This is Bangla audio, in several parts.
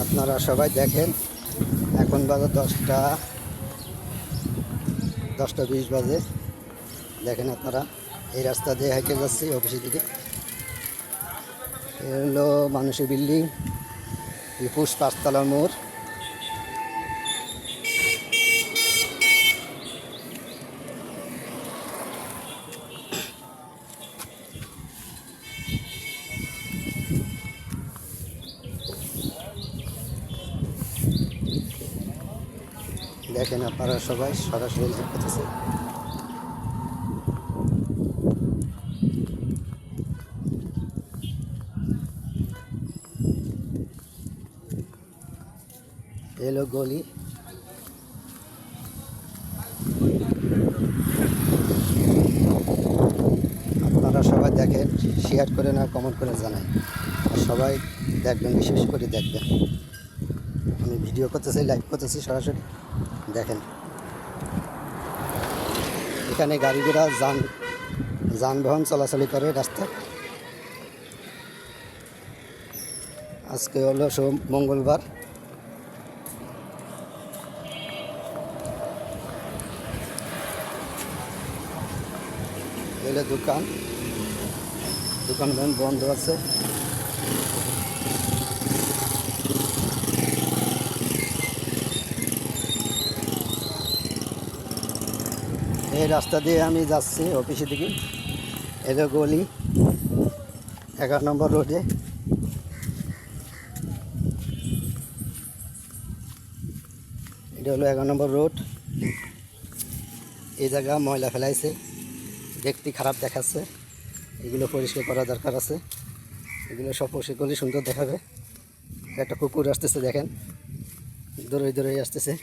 আপনারা সবাই দেখেন, এখন বাজে 10টা 20 বাজে। দেখেন আপনারা, এই রাস্তা দিয়ে হেঁটে যাচ্ছি অফিসের দিকে। এ হলো মানুষের বিল্ডিং, রিপুস 5তলার মোড়। দেখেন আপনারা সবাই সরাসরি লাইভ করতেছে। এলো গলি। আপনারা সবাই দেখেন, শেয়ার করে না কমেন্ট করে জানাই, আর সবাই দেখবেন, বিশেষ করে দেখবেন। আমি ভিডিও করতেছি, লাইভ করতেছি সরাসরি। দেখেন এখানে গাড়ি ঘোড়া যানবাহন চলাচল করে রাস্তায়। আজকে হলো মঙ্গলবার। এলে দোকান বন্ধ আছে। এই রাস্তা দিয়ে আমি যাচ্ছি অফিসের দিকে। এলো গলি 11 নম্বর রোডে। এটা হলো 11 নম্বর রোড। এই জায়গা ময়লা ফেলাইছে, দেখতে খারাপ দেখাচ্ছে। এগুলো পরিষ্কার করা দরকার আছে। এগুলো সব পরিষ্কার করলে সুন্দর দেখাবে। একটা কুকুর আসতেছে, দেখেন দৌড়ে আসতেছে।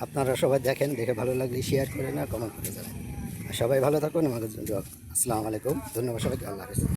আপনারা সবাই দেখেন, দেখে ভালো লাগলে শেয়ার করে না কমেন্ট করে জানান। সবাই ভালো থাকুন। আমাদের জন্য আসসালামু আলাইকুম, ধন্যবাদ সবাইকে। আল্লাহ হাফেজ।